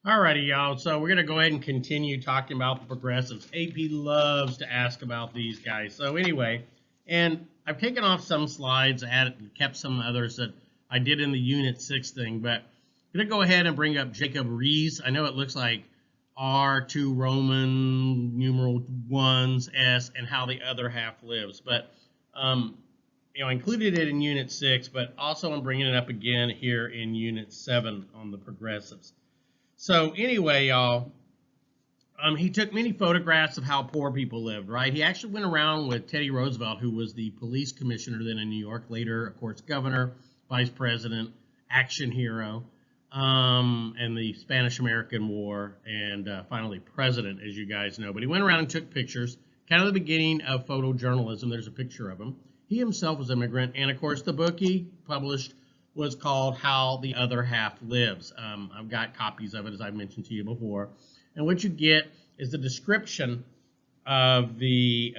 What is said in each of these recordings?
Alrighty, y'all. So we're gonna go ahead and continue talking about the progressives. AP loves to ask about these guys. So anyway, and I've taken off some slides, added, kept some others that I did in the Unit 6 thing, but I'm gonna go ahead and bring up Jacob Riis. I know it looks like R2 Roman numeral ones S and how the other half lives, but I included it in Unit 6, but also I'm bringing it up again here in Unit 7 on the progressives. So anyway, y'all, he took many photographs of how poor people lived, right? He actually went around with Teddy Roosevelt, who was the police commissioner then in New York, later, of course, governor, vice president, action hero, and the Spanish-American War, and finally president, as you guys know. But he went around and took pictures, kind of the beginning of photojournalism. There's a picture of him. He himself was an immigrant, and of course, the book he published was called How the Other Half Lives. I've got copies of it, as I mentioned to you before. And what you get is the description of the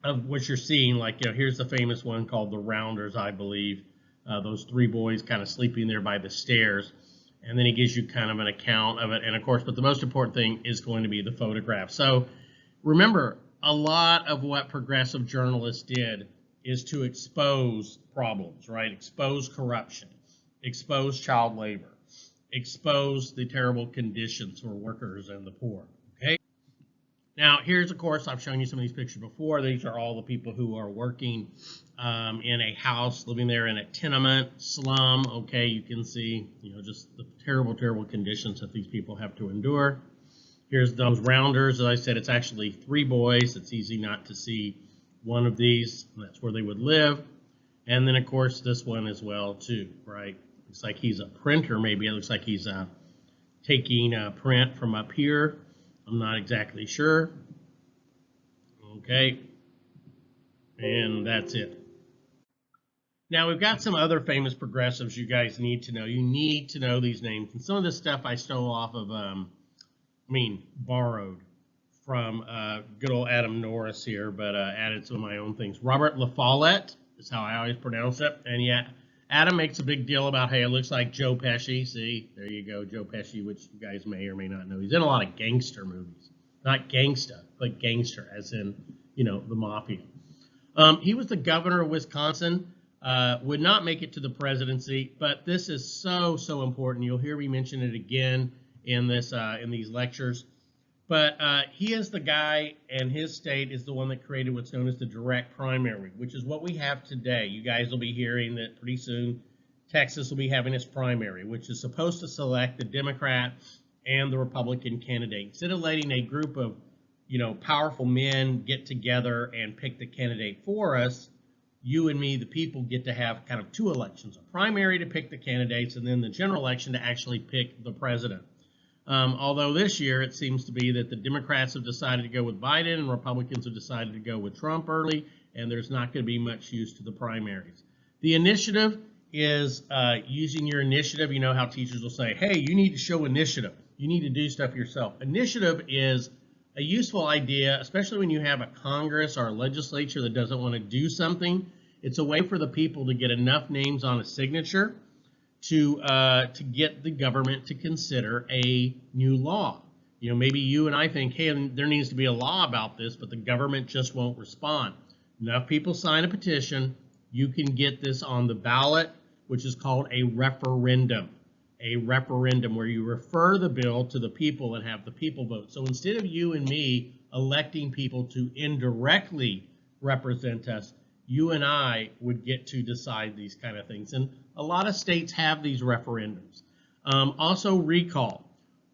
of what you're seeing. Like, here's the famous one called The Rounders, I believe. Those three boys kind of sleeping there by the stairs. And then he gives you kind of an account of it. And of course, but the most important thing is going to be the photograph. So remember, a lot of what progressive journalists did is to expose problems, right? Expose corruption, expose child labor, expose the terrible conditions for workers and the poor, okay? Now, here's, of course, I've shown you some of these pictures before. These are all the people who are working in a house, living there in a tenement slum, okay? You can see, just the terrible, terrible conditions that these people have to endure. Here's those rounders. As I said, it's actually three boys. It's easy not to see one of these. That's where they would live. And then, of course, this one as well, too, right? Looks like he's a printer, maybe. It looks like he's taking a print from up here. I'm not exactly sure. Okay. And that's it. Now, we've got some other famous progressives you guys need to know. You need to know these names. And some of this stuff I stole off of, borrowed from good old Adam Norris here, but added some of my own things. Robert La Follette is how I always pronounce it. And yeah, Adam makes a big deal about, hey, it looks like Joe Pesci. See, there you go, Joe Pesci, which you guys may or may not know. He's in a lot of gangster movies. Not gangsta, but gangster, as in, the mafia. He was the governor of Wisconsin. Would not make it to the presidency, but this is so, so important. You'll hear me mention it again in these lectures. But he is the guy, and his state is the one that created what's known as the direct primary, which is what we have today. You guys will be hearing that pretty soon Texas will be having its primary, which is supposed to select the Democrat and the Republican candidate. Instead of letting a group of, powerful men get together and pick the candidate for us, you and me, the people, get to have kind of two elections, a primary to pick the candidates and then the general election to actually pick the president. Although this year it seems to be that the Democrats have decided to go with Biden and Republicans have decided to go with Trump early, and there's not going to be much use to the primaries. The initiative is using your initiative. You know how teachers will say, hey, you need to show initiative. You need to do stuff yourself. Initiative is a useful idea, especially when you have a Congress or a legislature that doesn't want to do something. It's a way for the people to get enough names on a signature to get the government to consider a new law. Maybe you and I think, hey, there needs to be a law about this, but the government just won't respond. Enough people sign a petition, you can get this on the ballot, which is called a referendum. A referendum where you refer the bill to the people and have the people vote. So instead of you and me electing people to indirectly represent us, you and I would get to decide these kind of things. And a lot of states have these referendums. Also recall.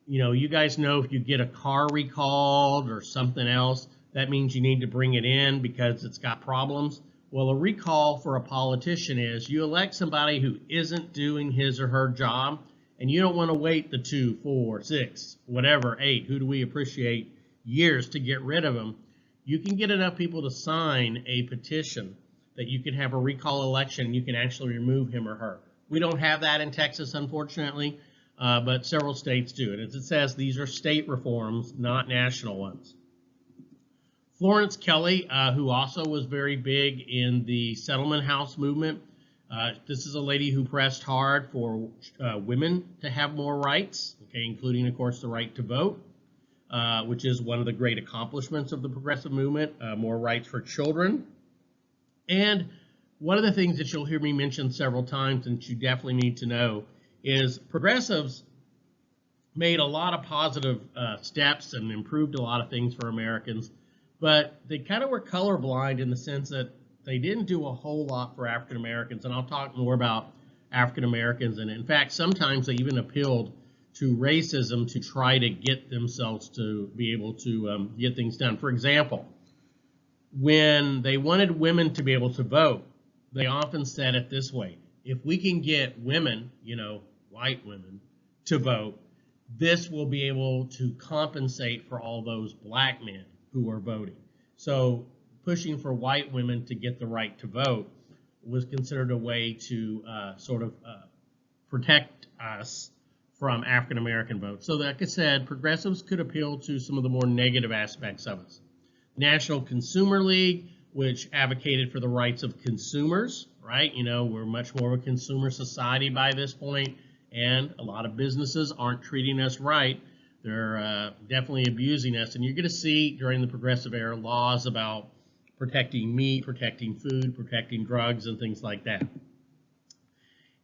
You guys know if you get a car recalled or something else, that means you need to bring it in because it's got problems. Well, a recall for a politician is you elect somebody who isn't doing his or her job, and you don't want to wait the 2, 4, 6, whatever, 8, who do we appreciate, years to get rid of them. You can get enough people to sign a petition that you can have a recall election and you can actually remove him or her. We don't have that in Texas, unfortunately, but several states do. And as it says, these are state reforms, not national ones. Florence Kelley, who also was very big in the settlement house movement. This is a lady who pressed hard for women to have more rights, okay, including, of course, the right to vote, which is one of the great accomplishments of the progressive movement, more rights for children. And one of the things that you'll hear me mention several times and you definitely need to know is progressives made a lot of positive steps and improved a lot of things for Americans, but they kind of were colorblind in the sense that they didn't do a whole lot for African Americans, and I'll talk more about African Americans. And in fact, sometimes they even appealed to racism to try to get themselves to be able to get things done. For example, when they wanted women to be able to vote, they often said it this way: if we can get women, white women, to vote, this will be able to compensate for all those black men who are voting. So pushing for white women to get the right to vote was considered a way to protect us from African American votes. So like I said, progressives could appeal to some of the more negative aspects of us. National Consumer League, which advocated for the rights of consumers, right? We're much more of a consumer society by this point, and a lot of businesses aren't treating us right. They're definitely abusing us, and you're going to see during the progressive era laws about protecting meat, protecting food, protecting drugs, and things like that.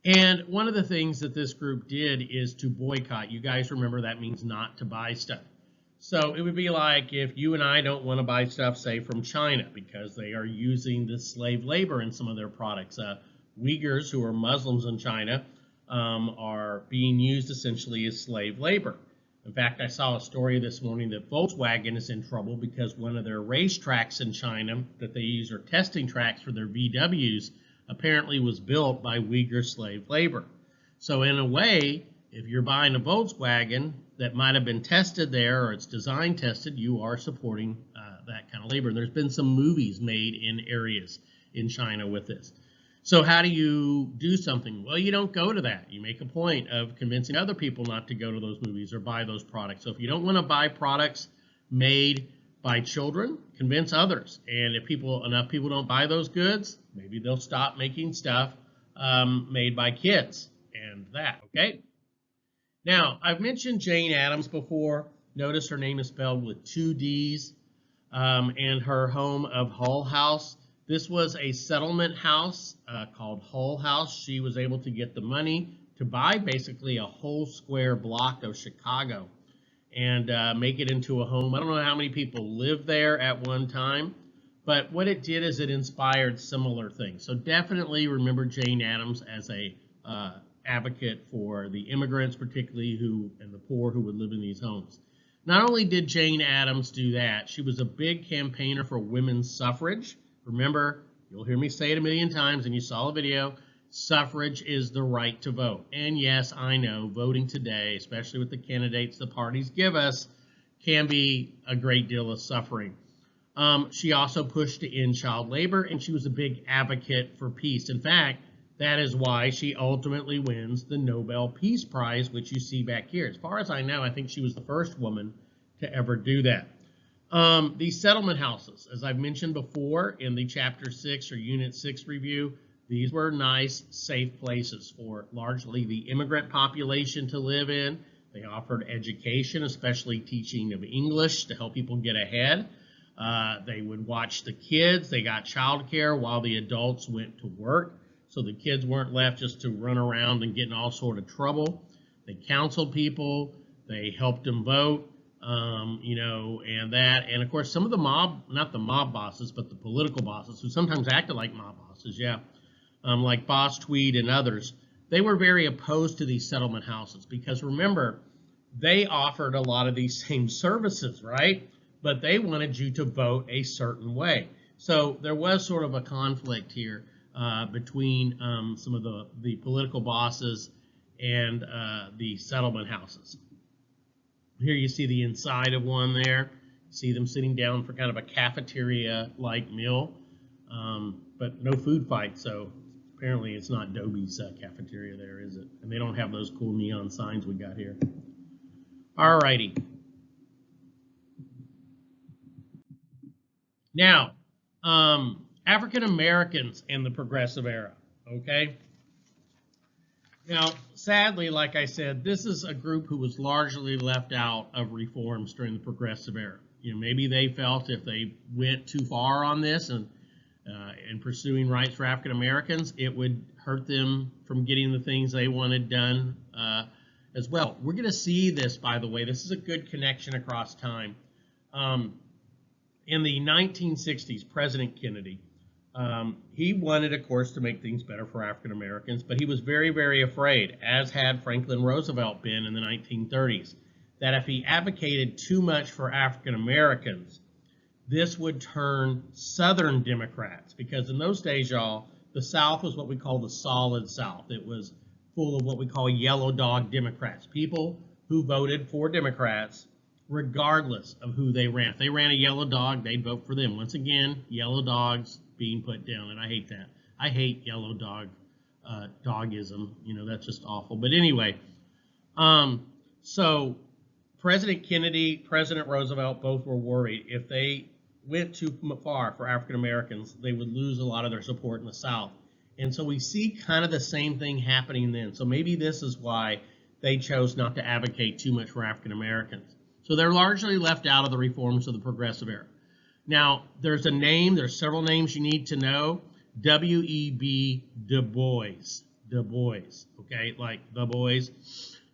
And one of the things that this group did is to boycott. You guys remember that means not to buy stuff. So it would be like if you and I don't want to buy stuff, say, from China because they are using this slave labor in some of their products. Uyghurs, who are Muslims in China, are being used essentially as slave labor. In fact, I saw a story this morning that Volkswagen is in trouble because one of their racetracks in China that they use are testing tracks for their VWs apparently was built by Uyghur slave labor. So in a way, if you're buying a Volkswagen that might have been tested there or it's design tested, you are supporting that kind of labor. And there's been some movies made in areas in China with this. So how do you do something? Well, you don't go to that. You make a point of convincing other people not to go to those movies or buy those products. So if you don't want to buy products made by children, convince others. And if enough people don't buy those goods, maybe they'll stop making stuff made by kids and that, okay? Now, I've mentioned Jane Addams before. Notice her name is spelled with 2 D's, and her home of Hull House. This was a settlement house called Hull House. She was able to get the money to buy basically a whole square block of Chicago and make it into a home. I don't know how many people lived there at one time, but what it did is it inspired similar things. So definitely remember Jane Addams as a advocate for the immigrants, particularly and the poor who would live in these homes. Not only did Jane Addams do that, she was a big campaigner for women's suffrage. Remember, you'll hear me say it a million times, and you saw the video, suffrage is the right to vote. And yes, I know voting today, especially with the candidates the parties give us, can be a great deal of suffering. She also pushed to end child labor, and she was a big advocate for peace. In fact, that is why she ultimately wins the Nobel Peace Prize, which you see back here. As far as I know, I think she was the first woman to ever do that. These settlement houses, as I've mentioned before in the Chapter 6 or Unit 6 review, these were nice, safe places for largely the immigrant population to live in. They offered education, especially teaching of English to help people get ahead. They would watch the kids. They got child care while the adults went to work, so the kids weren't left just to run around and get in all sort of trouble. They counseled people. They helped them vote. And that, and of course, some of the not the mob bosses, but the political bosses who sometimes acted like mob bosses, like Boss Tweed and others, they were very opposed to these settlement houses because remember, they offered a lot of these same services, right? But they wanted you to vote a certain way. So there was sort of a conflict here between some of the political bosses and the settlement houses. Here you see the inside of one there. See them sitting down for kind of a cafeteria-like meal, but no food fight, so apparently it's not Dobie's cafeteria there, is it? And they don't have those cool neon signs we got here. All righty. Now, African Americans in the progressive era, okay? Now, sadly, like I said, this is a group who was largely left out of reforms during the Progressive Era. Maybe they felt if they went too far on this and in pursuing rights for African Americans, it would hurt them from getting the things they wanted done as well. We're going to see this, by the way. This is a good connection across time. In the 1960s, President Kennedy, he wanted, of course, to make things better for African Americans, but he was very, very afraid, as had Franklin Roosevelt been in the 1930s, that if he advocated too much for African Americans, this would turn Southern Democrats, because in those days, y'all, the South was what we call the solid South. It was full of what we call yellow dog Democrats, people who voted for Democrats regardless of who they ran. If they ran a yellow dog, they'd vote for them. Once again, yellow dogs being put down, and I hate that. I hate yellow dogism. That's just awful. But anyway, so President Kennedy, President Roosevelt, both were worried if they went too far for African Americans, they would lose a lot of their support in the South. And so we see kind of the same thing happening then. So maybe this is why they chose not to advocate too much for African Americans. So they're largely left out of the reforms of the Progressive Era. Now, there's several names you need to know. W.E.B. Du Bois. Du Bois, okay, like the boys.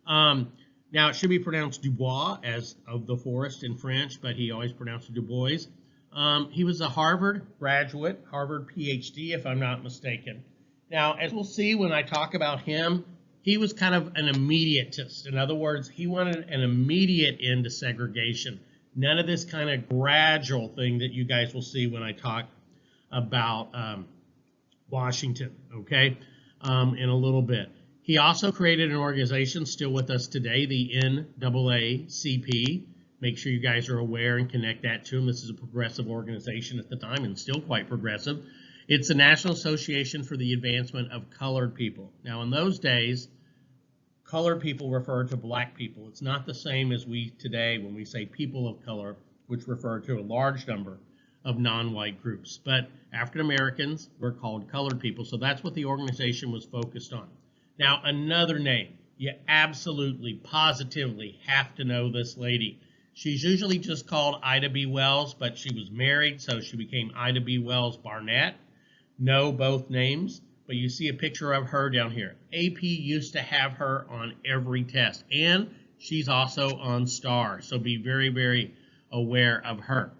Now, it should be pronounced Dubois, as of the forest in French, but he always pronounced it Du Bois. He was a Harvard graduate, Harvard PhD, if I'm not mistaken. Now, as we'll see when I talk about him, he was kind of an immediatist. In other words, he wanted an immediate end to segregation. None of this kind of gradual thing that you guys will see when I talk about Washington, okay, in a little bit. He also created an organization still with us today, the NAACP. Make sure you guys are aware and connect that to him. This is a progressive organization at the time and still quite progressive. It's the National Association for the Advancement of Colored People. Now, in those days, colored people referred to black people. It's not the same as we today when we say people of color, which refer to a large number of non-white groups. But African Americans were called colored people, so that's what the organization was focused on. Now, another name. You absolutely, positively have to know this lady. She's usually just called Ida B. Wells, but she was married, so she became Ida B. Wells Barnett. Know both names, but you see a picture of her down here. AP used to have her on every test, and she's also on STAR, so be very, very aware of her.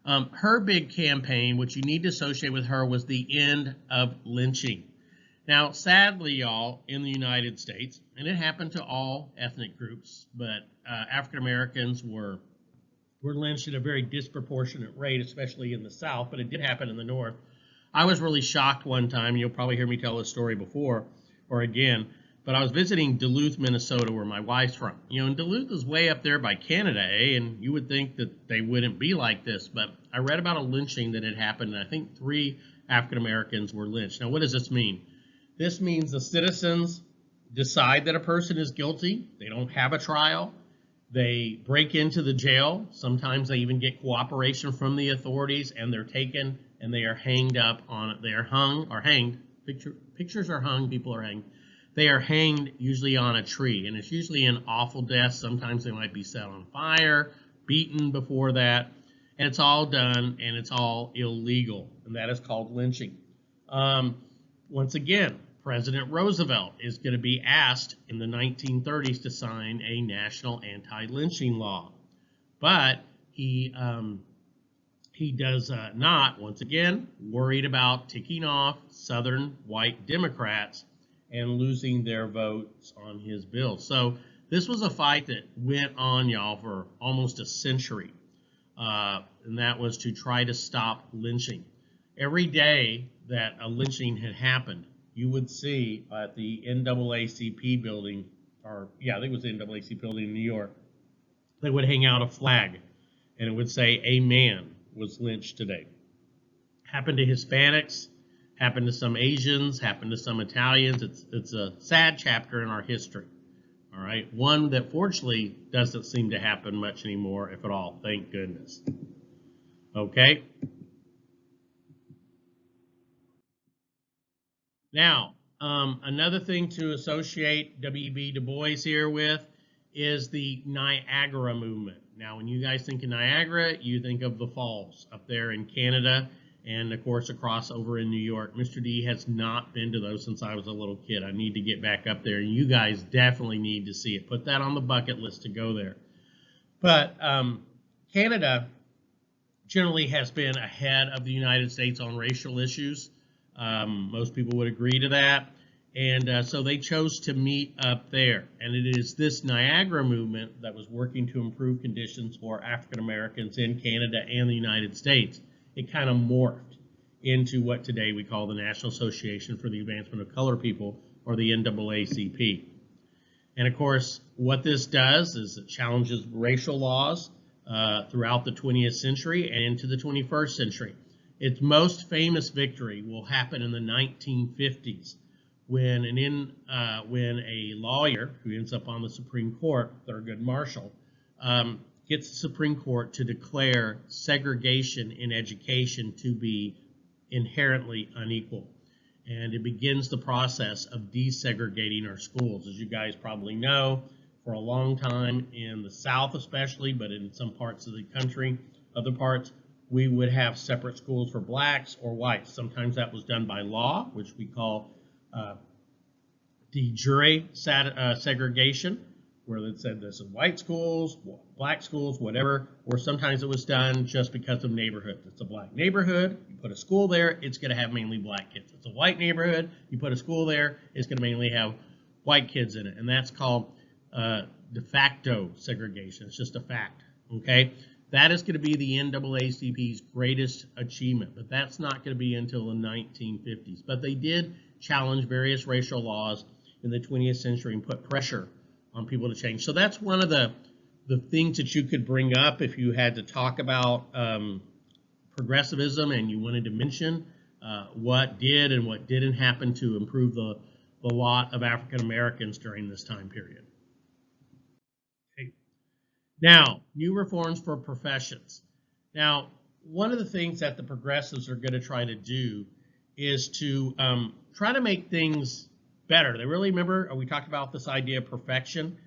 Her big campaign, which you need to associate with her, was the end of lynching. Now, sadly, y'all, in the United States, and it happened to all ethnic groups, but African Americans were lynched at a very disproportionate rate, especially in the South, but it did happen in the North. I was really shocked one time. You'll probably hear me tell this story before or again, but I was visiting Duluth, Minnesota, where my wife's from. And Duluth is way up there by Canada, and you would think that they wouldn't be like this, but I read about a lynching that had happened, and I think 3 African Americans were lynched. Now, what does this mean? This means the citizens decide that a person is guilty. They don't have a trial. They break into the jail. Sometimes they even get cooperation from the authorities, and they're taken and they are hanged up on it. They are hung or hanged. Pictures are hung, people are hanged. They are hanged usually on a tree, and it's usually an awful death. Sometimes they might be set on fire, beaten before that, and it's all done, and it's all illegal, and that is called lynching. Once again, President Roosevelt is going to be asked in the 1930s to sign a national anti-lynching law, but he does not, once again, worried about ticking off Southern white Democrats and losing their votes on his bill. So this was a fight that went on, y'all, for almost a century, and that was to try to stop lynching. Every day that a lynching had happened, you would see at the NAACP building, I think it was the NAACP building in New York, they would hang out a flag, and it would say, "A man was lynched today." Happened to Hispanics, happened to some Asians, happened to some Italians. It's a sad chapter in our history, all right? One that fortunately doesn't seem to happen much anymore, if at all, thank goodness. Okay? Now, Another thing to associate W.E.B. Du Bois here with is the Niagara movement. Now, when you guys think of Niagara, you think of the falls up there in Canada and, of course, across over in New York. Mr. D has not been to those since I was a little kid. I need to get back up there, and you guys definitely need to see it. Put that on the bucket list to go there. But Canada generally has been ahead of the United States on racial issues. Most people would agree to that. And so they chose to meet up there. And it is this Niagara movement that was working to improve conditions for African Americans in Canada and the United States. It kind of morphed into what today we call the National Association for the Advancement of Colored People, or the NAACP. And of course, what this does is it challenges racial laws throughout the 20th century and into the 21st century. Its most famous victory will happen in the 1950s when a lawyer who ends up on the Supreme Court, Thurgood Marshall, gets the Supreme Court to declare segregation in education to be inherently unequal. And it begins the process of desegregating our schools. As you guys probably know, for a long time in the South especially, but in some parts of the country, other parts, we would have separate schools for blacks or whites. Sometimes that was done by law, which we call de jure segregation, where it said this is white schools, black schools, whatever, or sometimes it was done just because of neighborhood. It's a black neighborhood, you put a school there, it's going to have mainly black kids. It's a white neighborhood, you put a school there, it's going to mainly have white kids in it, and that's called de facto segregation. It's just a fact, okay? That is going to be the NAACP's greatest achievement, but that's not going to be until the 1950s. But they did challenge various racial laws in the 20th century and put pressure on people to change. So that's one of the things that you could bring up if you had to talk about progressivism and you wanted to mention what did and what didn't happen to improve the lot of African Americans during this time period. Okay. Now, new reforms for professions. Now, one of the things that the progressives are going to try to do is to try to make things better. They really remember, we talked about this idea of perfection.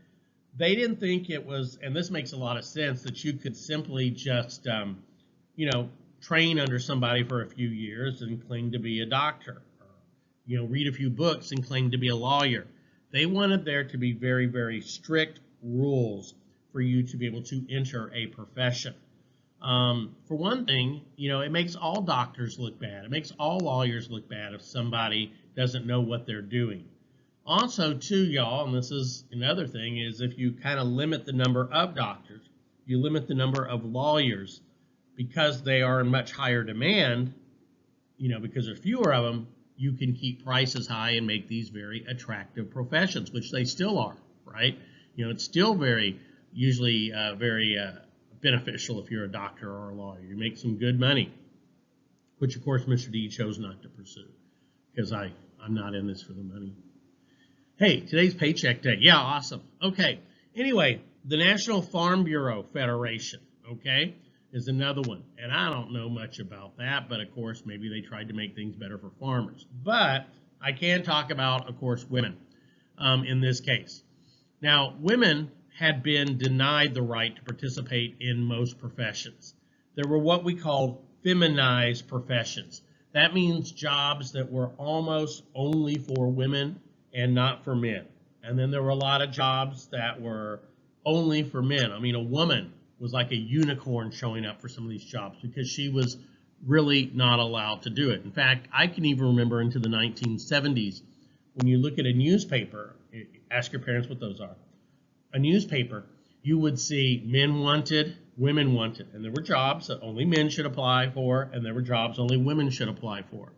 They didn't think it was, and this makes a lot of sense, that you could simply just, train under somebody for a few years and claim to be a doctor, or, read a few books and claim to be a lawyer. They wanted there to be very, very strict rules for you to be able to enter a profession. For one thing, it makes all doctors look bad. It makes all lawyers look bad if somebody doesn't know what they're doing. Also, too, y'all, and this is another thing, is if you kind of limit the number of doctors, you limit the number of lawyers, because they are in much higher demand, because there's fewer of them, you can keep prices high and make these very attractive professions, which they still are, right? It's still usually very beneficial if you're a doctor or a lawyer. You make some good money, which, of course, Mr. D chose not to pursue, because I'm not in this for the money. Hey, today's paycheck day. Yeah, awesome. Okay. Anyway, the National Farm Bureau Federation, okay, is another one. And I don't know much about that, but of course, maybe they tried to make things better for farmers. But I can talk about, of course, women in this case. Now, women had been denied the right to participate in most professions. There were what we call feminized professions. That means jobs that were almost only for women and not for men. And then there were a lot of jobs that were only for men. I mean, a woman was like a unicorn showing up for some of these jobs because she was really not allowed to do it. In fact, I can even remember into the 1970s, when you look at a newspaper, ask your parents what those are. A newspaper, you would see men wanted, women wanted, and there were jobs that only men should apply for, and there were jobs only women should apply for.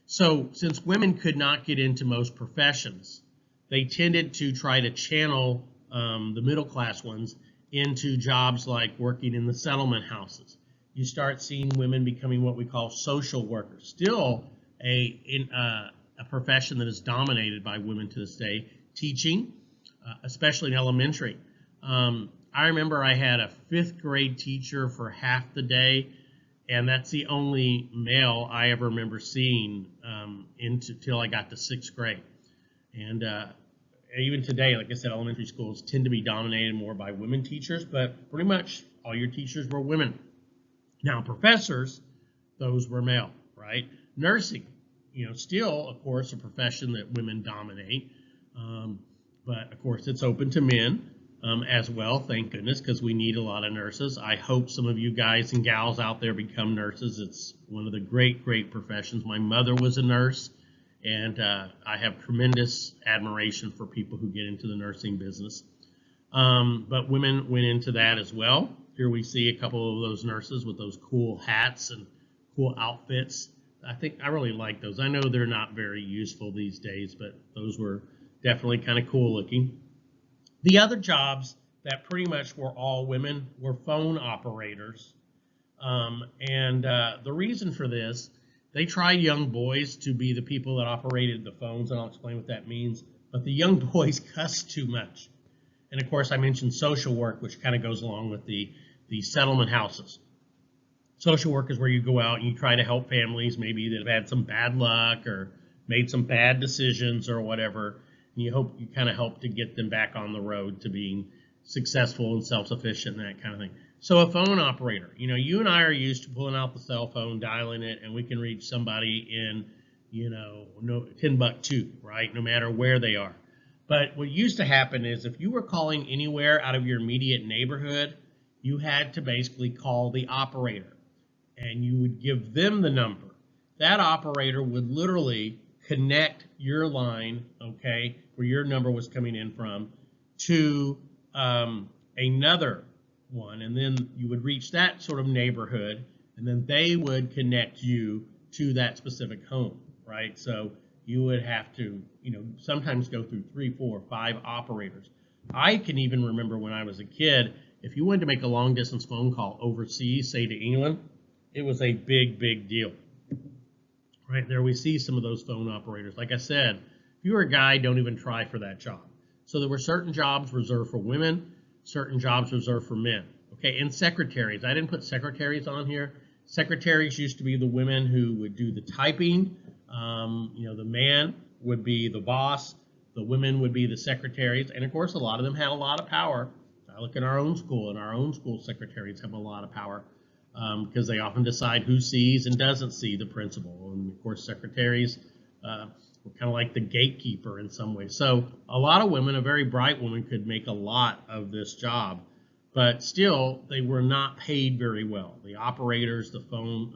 So since women could not get into most professions, they tended to try to channel the middle class ones into jobs like working in the settlement houses. You start seeing women becoming what we call social workers, still a profession that is dominated by women to this day. Teaching, especially in elementary. I remember I had a 5th grade teacher for half the day, and that's the only male I ever remember seeing until I got to 6th grade. And even today, like I said, elementary schools tend to be dominated more by women teachers, but pretty much all your teachers were women. Now, professors, those were male, right? Nursing, still, of course, a profession that women dominate. But, of course, it's open to men as well, thank goodness, because we need a lot of nurses. I hope some of you guys and gals out there become nurses. It's one of the great, great professions. My mother was a nurse, and I have tremendous admiration for people who get into the nursing business. But women went into that as well. Here we see a couple of those nurses with those cool hats and cool outfits. I really like those. I know they're not very useful these days, but those were definitely kind of cool looking. The other jobs that pretty much were all women were phone operators. The reason for this, they tried young boys to be the people that operated the phones, and I'll explain what that means. But the young boys cussed too much. And of course, I mentioned social work, which kind of goes along with the settlement houses. Social work is where you go out and you try to help families maybe that have had some bad luck or made some bad decisions or whatever. And you kind of help to get them back on the road to being successful and self-sufficient and that kind of thing. So a phone operator, you and I are used to pulling out the cell phone, dialing it, and we can reach somebody in, Timbuktu, right? No matter where they are. But what used to happen is if you were calling anywhere out of your immediate neighborhood, you had to basically call the operator, and you would give them the number. That operator would literally connect your line, okay, where your number was coming in from, to another one, and then you would reach that sort of neighborhood, and then they would connect you to that specific home, right? So you would have to, sometimes go through 3, 4, 5 operators. I can even remember when I was a kid, if you wanted to make a long distance phone call overseas, say to England, it was a big, big deal. Right there we see some of those phone operators. Like I said, if you're a guy, don't even try for that job. So there were certain jobs reserved for women, certain jobs reserved for men. Okay, and secretaries. I didn't put secretaries on here. Secretaries used to be the women who would do the typing. The man would be the boss. The women would be the secretaries. And of course, a lot of them had a lot of power. I look at our own school, and our own school secretaries have a lot of power. Because they often decide who sees and doesn't see the principal. And of course, secretaries were kind of like the gatekeeper in some ways. So a lot of women, a very bright woman, could make a lot of this job, but still they were not paid very well. The operators, the phone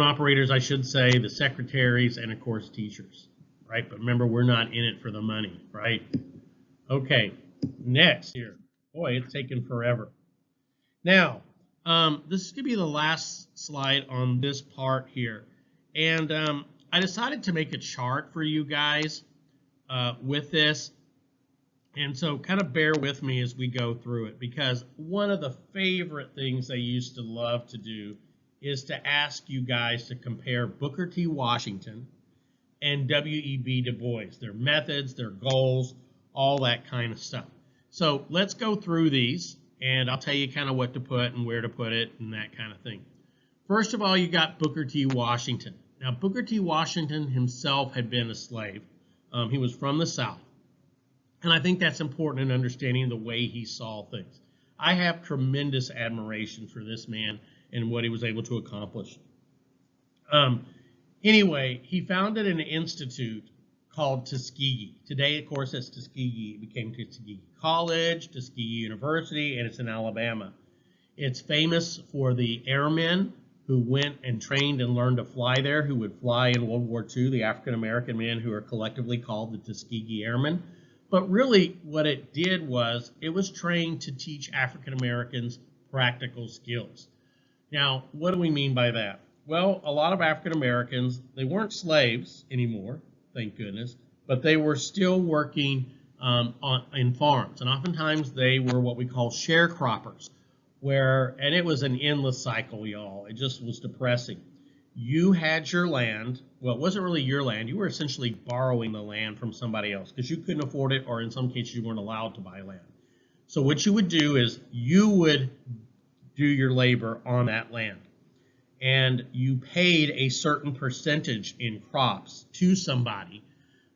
operators, I should say, the secretaries, and of course teachers, right? But remember, we're not in it for the money, right? Okay, next here. Boy, it's taken forever. Now, this is going to be the last slide on this part here. And I decided to make a chart for you guys with this. And so kind of bear with me as we go through it, because one of the favorite things I used to love to do is to ask you guys to compare Booker T. Washington and W.E.B. Du Bois, their methods, their goals, all that kind of stuff. So let's go through these. And I'll tell you kind of what to put and where to put it and that kind of thing. First of all, you got Booker T. Washington. Now, Booker T. Washington himself had been a slave. He was from the South. And I think that's important in understanding the way he saw things. I have tremendous admiration for this man and what he was able to accomplish. Anyway, he founded an institute called Tuskegee. Today, of course, it's Tuskegee. It became Tuskegee College, Tuskegee University, and it's in Alabama. It's famous for the airmen who went and trained and learned to fly there, who would fly in World War II, the African-American men who are collectively called the Tuskegee Airmen. But really what it did was it was trained to teach African-Americans practical skills. Now, what do we mean by that? Well, a lot of African-Americans, they weren't slaves anymore, thank goodness, but they were still working in farms, and oftentimes they were what we call sharecroppers, and it was an endless cycle, y'all. It just was depressing. You had your land. Well, it wasn't really your land. You were essentially borrowing the land from somebody else because you couldn't afford it, or in some cases you weren't allowed to buy land. So what you would do is you would do your labor on that land. and you paid a certain percentage in crops to somebody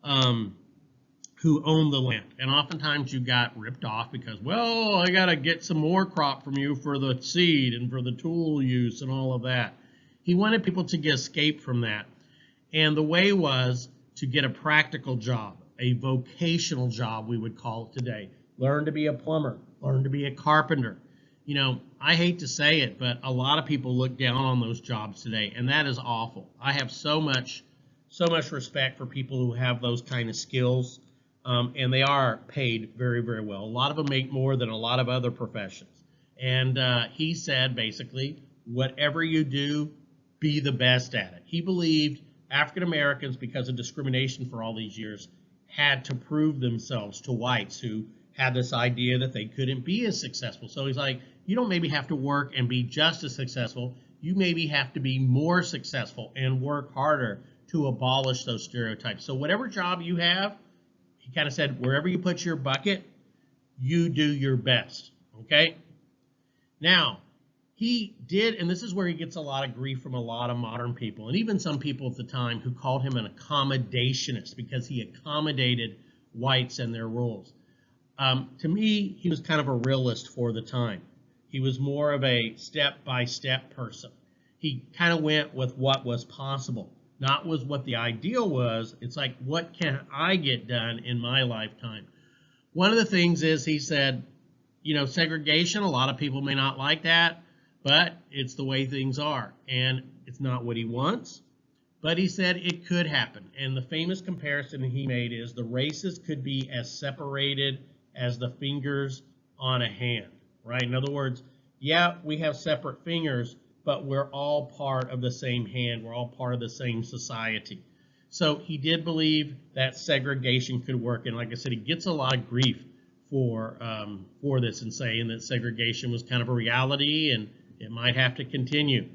who owned the land. And oftentimes you got ripped off because, well, I got to get some more crop from you for the seed and for the tool use and all of that. He wanted people to get escape from that. And the way was to get a practical job, a vocational job, we would call it today. Learn to be a plumber, learn to be a carpenter. You know, I hate to say it, but a lot of people look down on those jobs today, and that is awful. I have so much respect for people who have those kind of skills, and they are paid very, very well. A lot of them make more than a lot of other professions. And he said, basically, whatever you do, be the best at it. He believed African Americans, because of discrimination for all these years, had to prove themselves to whites who had this idea that they couldn't be as successful. So he's like, you don't maybe have to work and be just as successful. You maybe have to be more successful and work harder to abolish those stereotypes. So whatever job you have, he kind of said, wherever you put your bucket, you do your best, okay? Now, he did, and this is where he gets a lot of grief from a lot of modern people, and even some people at the time who called him an accommodationist because he accommodated whites and their rules. To me, he was kind of a realist for the time. He was more of a step-by-step person. He kind of went with what was possible, not with what the ideal was. It's like, what can I get done in my lifetime? One of the things is he said, you know, segregation, a lot of people may not like that, but it's the way things are. And it's not what he wants, but he said it could happen. And the famous comparison he made is the races could be as separated as the fingers on a hand, right? In other words, yeah, we have separate fingers, but we're all part of the same hand. We're all part of the same society. So he did believe that segregation could work. And like I said, he gets a lot of grief for this and saying that segregation was kind of a reality and it might have to continue.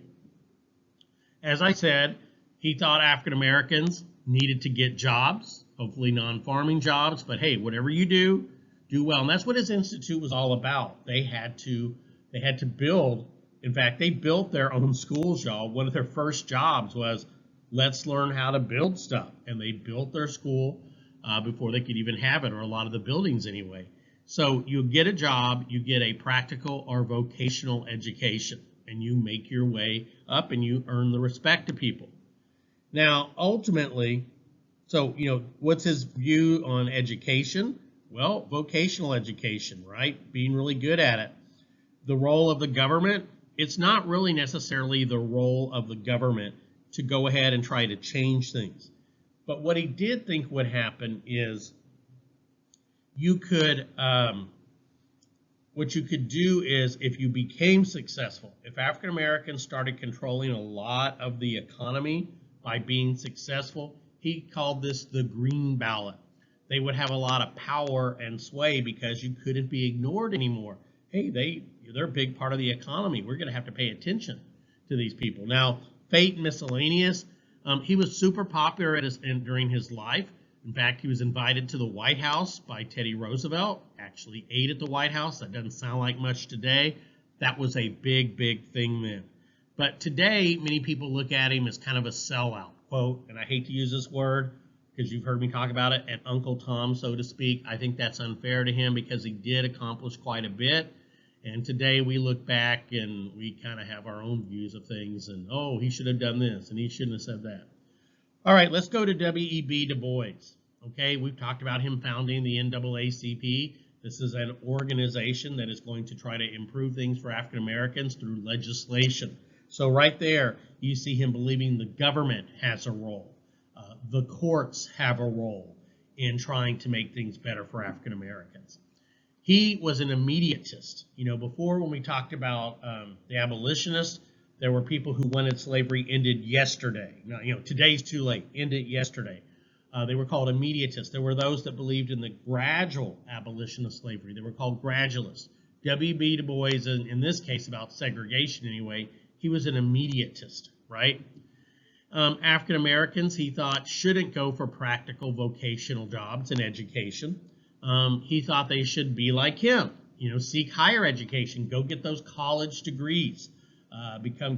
As I said, he thought African Americans needed to get jobs, hopefully non-farming jobs, but hey, whatever you do, do well. And that's what his institute was all about. They had to build. In fact, they built their own schools, y'all. One of their first jobs was, let's learn how to build stuff. And they built their school before they could even have it, or a lot of the buildings anyway. So you get a job, you get a practical or vocational education, and you make your way up and you earn the respect of people. Now, ultimately, so, you know, what's his view on education? Well, vocational education, right? Being really good at it. The role of the government, it's not really necessarily the role of the government to go ahead and try to change things. But what he did think would happen is you could, what you could do is if you became successful, if African Americans started controlling a lot of the economy by being successful, he called this the green ballot. They would have a lot of power and sway because you couldn't be ignored anymore. Hey, they're a big part of the economy. We're going to have to pay attention to these people. Now, Fate and Miscellaneous, he was super popular during his life. In fact, he was invited to the White House by Teddy Roosevelt, actually ate at the White House. That doesn't sound like much today. That was a big, big thing then. But today, many people look at him as kind of a sellout, quote, and I hate to use this word because you've heard me talk about it, an Uncle Tom, so to speak. I think that's unfair to him because he did accomplish quite a bit. And today we look back and we kind of have our own views of things and, oh, he should have done this and he shouldn't have said that. All right, let's go to W.E.B. Du Bois. Okay, we've talked about him founding the NAACP. This is an organization that is going to try to improve things for African Americans through legislation. So right there, you see him believing the government has a role. The courts have a role in trying to make things better for African Americans. He was an immediatist. You know, before when we talked about the abolitionists, there were people who wanted slavery ended yesterday. Now, you know, today's too late. End it yesterday. They were called immediatists. There were those that believed in the gradual abolition of slavery. They were called gradualists. W.B. Du Bois, in this case about segregation anyway, he was an immediatist, right? African Americans, he thought, shouldn't go for practical vocational jobs and education. He thought they should be like him, you know, seek higher education, go get those college degrees.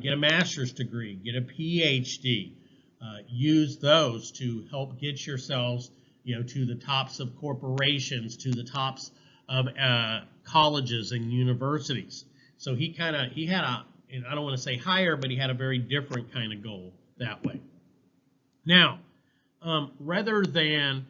get a master's degree, get a PhD. Use those to help get yourselves, to the tops of corporations, to the tops of colleges and universities. So he had and I don't want to say higher, but he had a very different kind of goal that way. Now, rather than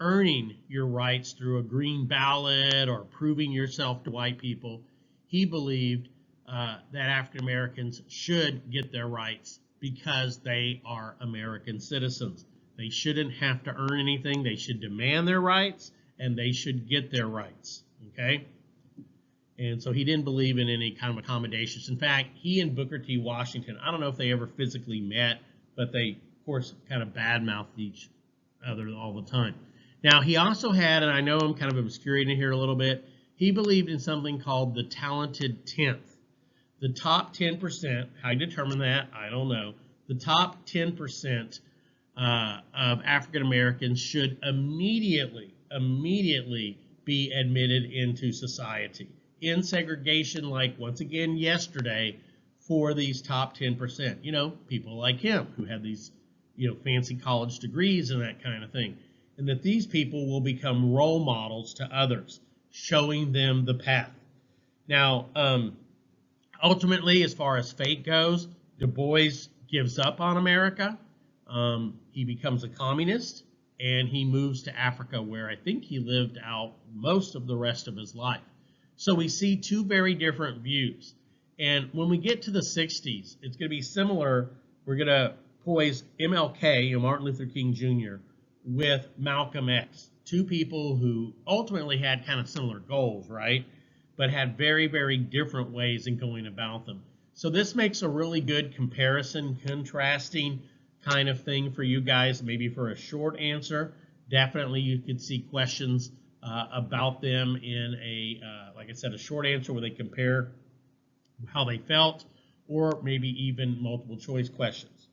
earning your rights through a green ballot or proving yourself to white people, he believed that African Americans should get their rights because they are American citizens. They shouldn't have to earn anything. They should demand their rights, and they should get their rights. Okay? And so he didn't believe in any kind of accommodations. In fact, he and Booker T. Washington, I don't know if they ever physically met, but they, of course, kind of badmouthed each other all the time. Now, he also had, and I know I'm kind of obscuring it here a little bit, he believed in something called the talented 10th. The top 10%, how you determine that, I don't know. The top 10% of African Americans should immediately be admitted into society. In segregation, like once again yesterday, for these top 10%. People like him who had these, fancy college degrees and that kind of thing. And that these people will become role models to others, showing them the path. Now, ultimately, as far as fate goes, Du Bois gives up on America. He becomes a communist, and he moves to Africa, where I think he lived out most of the rest of his life. So we see two very different views. And when we get to the 60s, it's going to be similar. We're going to poise MLK, Martin Luther King Jr., with Malcolm X, two people who ultimately had kind of similar goals, right? But had very, very different ways in going about them. So this makes a really good comparison, contrasting kind of thing for you guys, maybe for a short answer. Definitely you could see questions about them in like I said, a short answer where they compare how they felt, or maybe even multiple choice questions.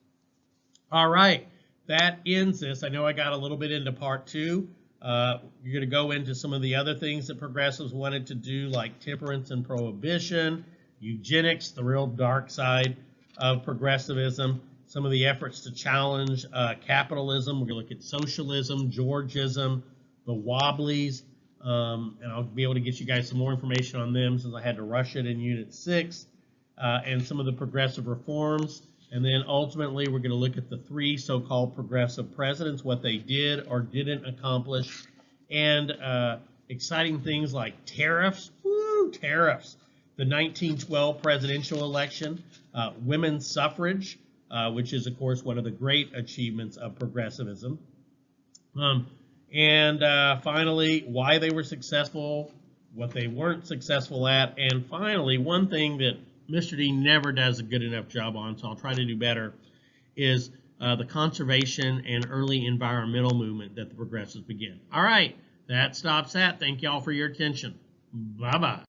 All right, that ends this. I know I got a little bit into part 2. You're going to go into some of the other things that progressives wanted to do, like temperance and prohibition, eugenics, the real dark side of progressivism, some of the efforts to challenge capitalism. We're going to look at socialism, Georgism, the Wobblies, and I'll be able to get you guys some more information on them since I had to rush it in Unit 6, and some of the progressive reforms. And then ultimately, we're going to look at the 3 so-called progressive presidents, what they did or didn't accomplish, and exciting things like tariffs, tariffs, the 1912 presidential election, women's suffrage, which is, of course, one of the great achievements of progressivism, and finally, why they were successful, what they weren't successful at, and finally, one thing that Mr. D never does a good enough job on, so I'll try to do better, is the conservation and early environmental movement that the progressives began. All right, that stops that. Thank you all for your attention. Bye-bye.